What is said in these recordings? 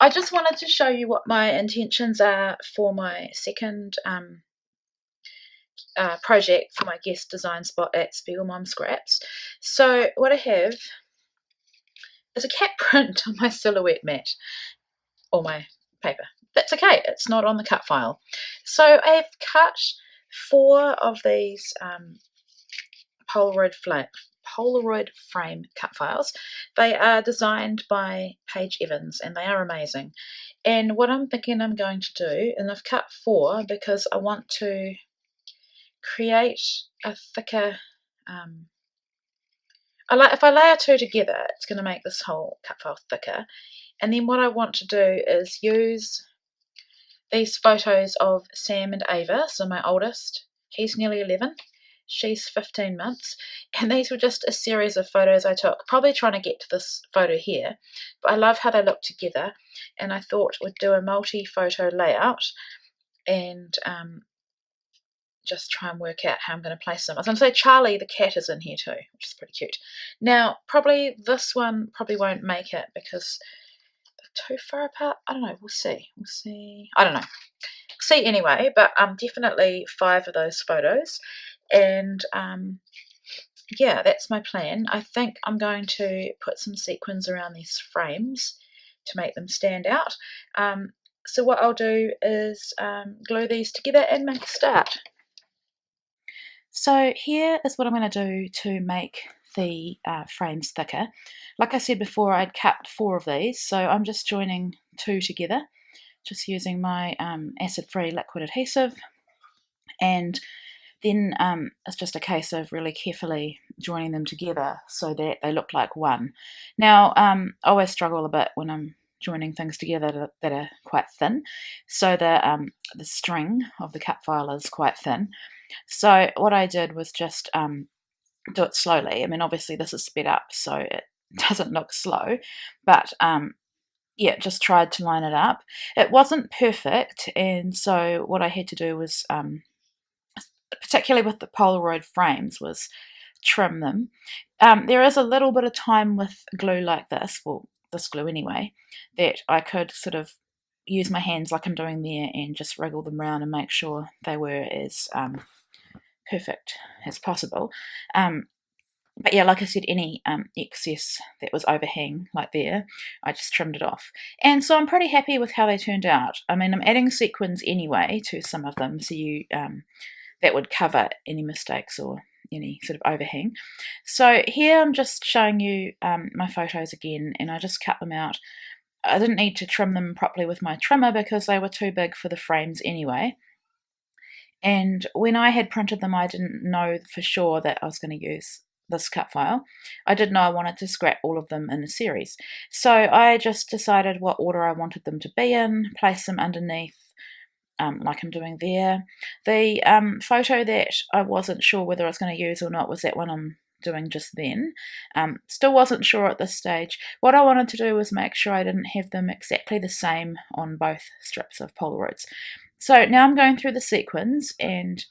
I just wanted to show you what my intentions are for my second project for my guest design spot at Speigelmom Scraps. So what I have is a cat print on my silhouette mat, or my paper. That's okay, it's not on the cut file. So I've cut 4 of these Polaroid frame cut files. They are designed by Paige Evans and they are amazing. And what I'm thinking I'm going to do, and I've cut 4 because I want to create a thicker, if I layer 2 together, it's going to make this whole cut file thicker. And then what I want to do is use these photos of Sam and Ava, so my oldest, he's nearly 11, she's 15 months, and these were just a series of photos I took, probably trying to get to this photo here, but I love how they look together, and I thought we'd do a multi-photo layout and just try and work out how I'm going to place them. I was going to say Charlie the cat is in here too, which is pretty cute. Now, probably this one probably won't make it because they're too far apart. I don't know, we'll see. I don't know. See anyway, but definitely 5 of those photos. And yeah, that's my plan. I think I'm going to put some sequins around these frames to make them stand out. So what I'll do is glue these together and make a start. So here is what I'm going to do to make the frames thicker. Like I said before, I'd cut 4 of these, so I'm just joining 2 together, just using my acid-free liquid adhesive, and then it's just a case of really carefully joining them together so that they look like one. Now, I always struggle a bit when I'm joining things together that are quite thin, so the string of the cut file is quite thin. So what I did was just do it slowly. I mean, obviously this is sped up, so it doesn't look slow, but yeah, just tried to line it up. It wasn't perfect, and so what I had to do was, particularly with the Polaroid frames, was trim them. There is a little bit of time with glue like this, well, this glue anyway, that I could sort of use my hands like I'm doing there and just wriggle them around and make sure they were as perfect as possible. But yeah, like I said, any excess that was overhang, like there, I just trimmed it off. And so I'm pretty happy with how they turned out. I mean, I'm adding sequins anyway to some of them, so you that would cover any mistakes or any sort of overhang. So here I'm just showing you my photos again, and I just cut them out. I didn't need to trim them properly with my trimmer because they were too big for the frames anyway. And when I had printed them, I didn't know for sure that I was going to use this cut file. I did know I wanted to scrap all of them in a series. So I just decided what order I wanted them to be in, place them underneath, like I'm doing there. The photo that I wasn't sure whether I was going to use or not was that one I'm doing just then. Still wasn't sure at this stage. What I wanted to do was make sure I didn't have them exactly the same on both strips of Polaroids. So now I'm going through the sequins and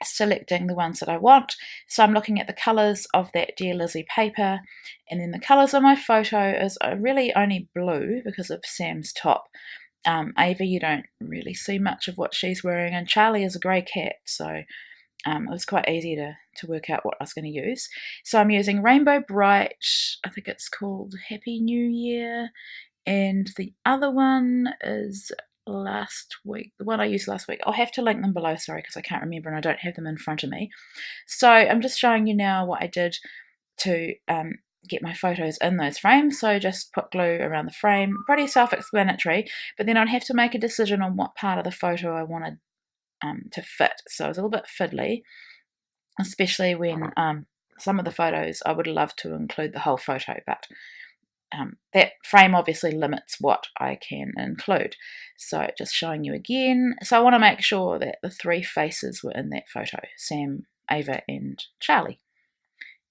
selecting the ones that I want. So I'm looking at the colours of that Dear Lizzie paper, and then the colours of my photo is really only blue because of Sam's top. Ava, you don't really see much of what she's wearing, and Charlie is a grey cat, so it was quite easy to work out what I was going to use. So I'm using Rainbow Bright, I think it's called Happy New Year, and the other one is last week, the one I used last week. I'll have to link them below, sorry, because I can't remember and I don't have them in front of me. So I'm just showing you now what I did to get my photos in those frames. So just put glue around the frame, pretty self-explanatory, but then I'd have to make a decision on what part of the photo I wanted to fit. So it was a little bit fiddly, especially when some of the photos I would love to include the whole photo, but that frame obviously limits what I can include. So just showing you again. So I want to make sure that the 3 faces were in that photo, Sam, Ava and Charlie.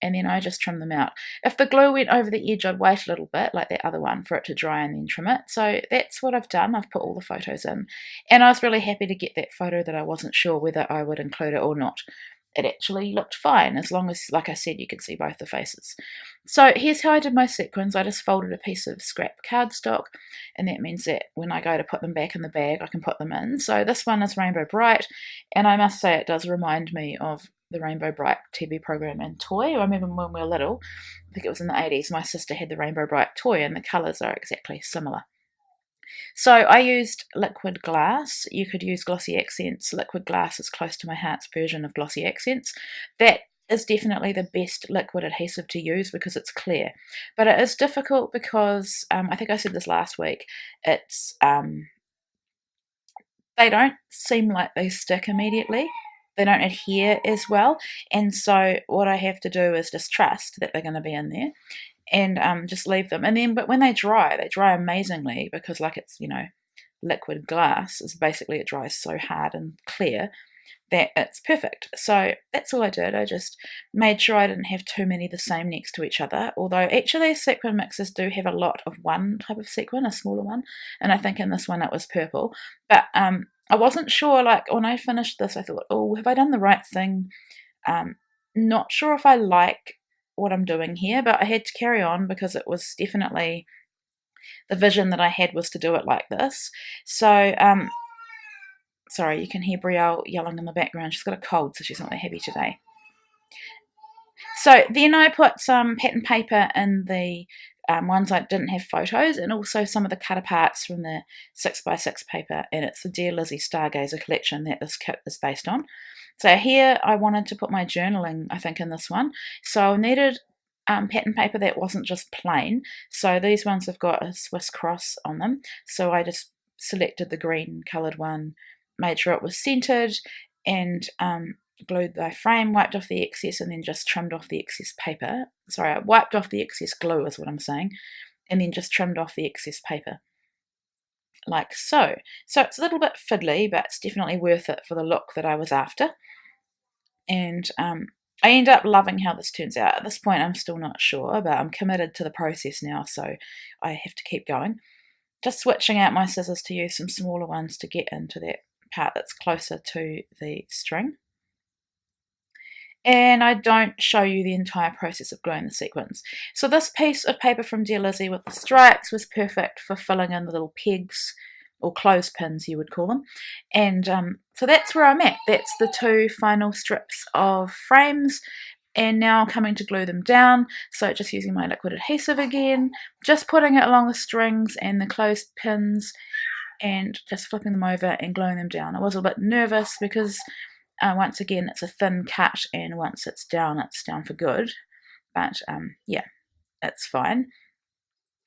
And then I just trim them out. If the glue went over the edge, I'd wait a little bit, like that other one, for it to dry and then trim it. So that's what I've done. I've put all the photos in. And I was really happy to get that photo that I wasn't sure whether I would include it or not. it actually looked fine, as long as, like I said, you could see both the faces. So here's how I did my sequins. I just folded a piece of scrap cardstock, and that means that when I go to put them back in the bag, I can put them in. So this one is Rainbow Bright, and I must say it does remind me of the Rainbow Bright TV program and toy. I remember when we were little, I think it was in the 80s, my sister had the Rainbow Bright toy, and the colours are exactly similar. So I used liquid glass. You could use glossy accents. Liquid glass is close to my heart's version of glossy accents. That is definitely the best liquid adhesive to use because it's clear. But it is difficult because, I think I said this last week, it's they don't seem like they stick immediately. They don't adhere as well. And so what I have to do is just trust that they're going to be in there and just leave them. And then, but when they dry amazingly because, like, it's, liquid glass is basically, it dries so hard and clear that it's perfect. So that's all I did. I just made sure I didn't have too many the same next to each other, although each of these sequin mixes do have a lot of one type of sequin, a smaller one, and I think in this one it was purple. But I wasn't sure, like, when I finished this I thought, oh, have I done the right thing? Not sure if I like what I'm doing here, but I had to carry on because it was definitely the vision that I had was to do it like this. So sorry, you can hear Brielle yelling in the background. She's got a cold, so she's not that happy today. So then I put some pattern paper in the ones I didn't have photos, and also some of the cut aparts from the 6x6 paper, and it's the Dear Lizzie Stargazer collection that this kit is based on. So here I wanted to put my journaling, I think, in this one. So I needed pattern paper that wasn't just plain. So these ones have got a Swiss cross on them. So I just selected the green coloured one, made sure it was centered, and glued the frame, wiped off the excess, and then just trimmed off the excess paper. Sorry, I wiped off the excess glue is what I'm saying, and then just trimmed off the excess paper, like so. So it's a little bit fiddly, but it's definitely worth it for the look that I was after. And I end up loving how this turns out. At this point, I'm still not sure, but I'm committed to the process now, so I have to keep going. Just switching out my scissors to use some smaller ones to get into that part that's closer to the string. And I don't show you the entire process of gluing the sequins. So this piece of paper from Dear Lizzie with the stripes was perfect for filling in the little pegs, or clothespins you would call them. And so that's where I'm at. That's the two final strips of frames, and now I'm coming to glue them down. So just using my liquid adhesive again, just putting it along the strings and the clothespins and just flipping them over and gluing them down. I was a bit nervous because once again, it's a thin cut, and once it's down for good. But yeah, it's fine.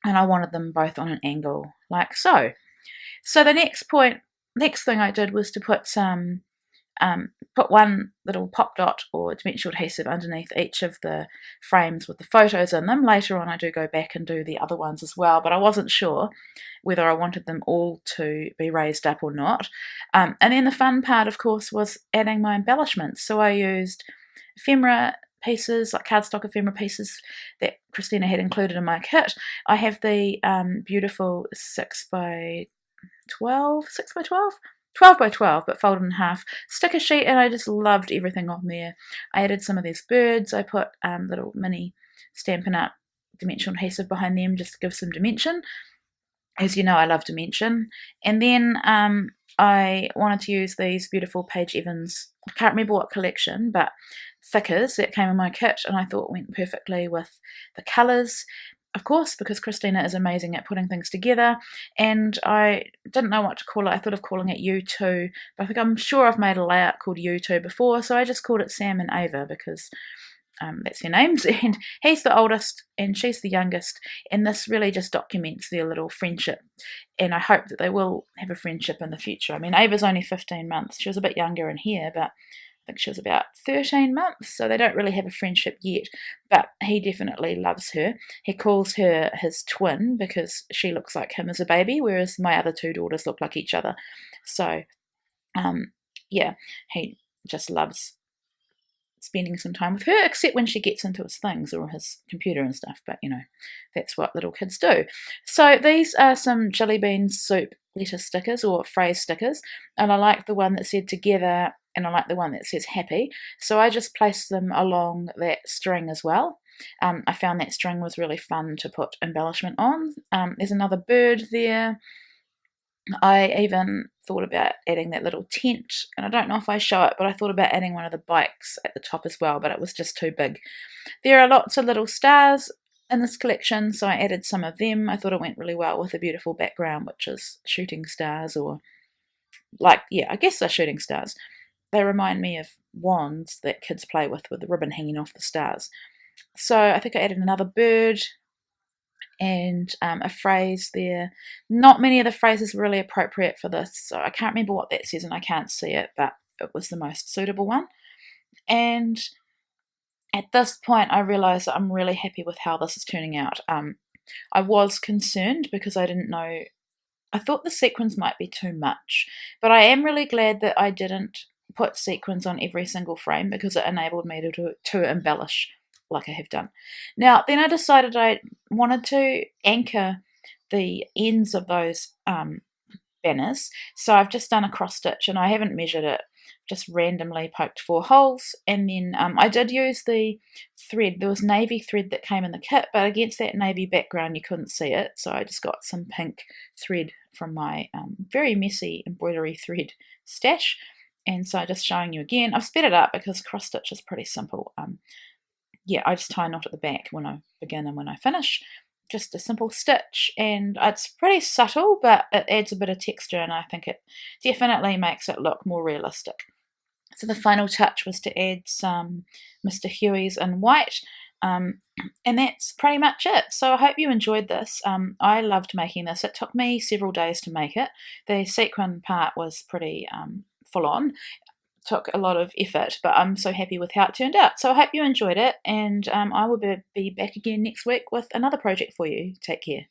And I wanted them both on an angle, like so. So the next thing I did was to put some, put one little pop dot or dimensional adhesive underneath each of the frames with the photos in them. Later on I do go back and do the other ones as well, but I wasn't sure whether I wanted them all to be raised up or not. And then the fun part, of course, was adding my embellishments. So I used ephemera pieces, like cardstock ephemera pieces that Christina had included in my kit. I have the beautiful 6x12, 12 by 12, but folded in half sticker sheet, and I just loved everything on there. I added some of these birds. I put little mini Stampin' Up! Dimensional adhesive behind them just to give some dimension. As you know, I love dimension. And then I wanted to use these beautiful Paige Evans, I can't remember what collection, but thickers that came in my kit, and I thought went perfectly with the colours. Of course, because Christina is amazing at putting things together, and I didn't know what to call it. I thought of calling it U2, but I'm sure I've made a layout called U2 before, so I just called it Sam and Ava because that's their names, and he's the oldest and she's the youngest, and this really just documents their little friendship, and I hope that they will have a friendship in the future. I mean, Ava's only 15 months. She was a bit younger in here, but I think she was about 13 months, so they don't really have a friendship yet, but he definitely loves her. He calls her his twin because she looks like him as a baby, whereas my other two daughters look like each other. So, yeah, he just loves spending some time with her, except when she gets into his things or his computer and stuff, but that's what little kids do. So these are some jelly bean soup letter stickers or phrase stickers, and I like the one that said together and I like the one that says happy, so I just placed them along that string as well. I found that string was really fun to put embellishment on. There's another bird there. I even thought about adding that little tent, and I don't know if I show it, but I thought about adding one of the bikes at the top as well, but it was just too big. There are lots of little stars in this collection, so I added some of them. I thought it went really well with a beautiful background, which is shooting stars, or like, yeah, I guess they're shooting stars. They remind me of wands that kids play with the ribbon hanging off the stars. So I think I added another bird and a phrase there. Not many of the phrases were really appropriate for this, so I can't remember what that says and I can't see it, but it was the most suitable one. And at this point, I realised that I'm really happy with how this is turning out. I was concerned because I didn't know. I thought the sequins might be too much, but I am really glad that I didn't put sequins on every single frame because it enabled me to embellish like I have done. Now, then I decided I wanted to anchor the ends of those banners, so I've just done a cross stitch and I haven't measured it, just randomly poked 4 holes, and then I did use the thread. There was navy thread that came in the kit, but against that navy background you couldn't see it, so I just got some pink thread from my very messy embroidery thread stash. And so just showing you again, I've sped it up because cross stitch is pretty simple. Yeah, I just tie a knot at the back when I begin and when I finish. Just a simple stitch, and it's pretty subtle, but it adds a bit of texture, and I think it definitely makes it look more realistic. So the final touch was to add some Mr. Huey's in white, and that's pretty much it. So I hope you enjoyed this. I loved making this. It took me several days to make it. The sequin part was pretty full on. Took a lot of effort, but I'm so happy with how it turned out. So I hope you enjoyed it, and I will be back again next week with another project for you. Take care.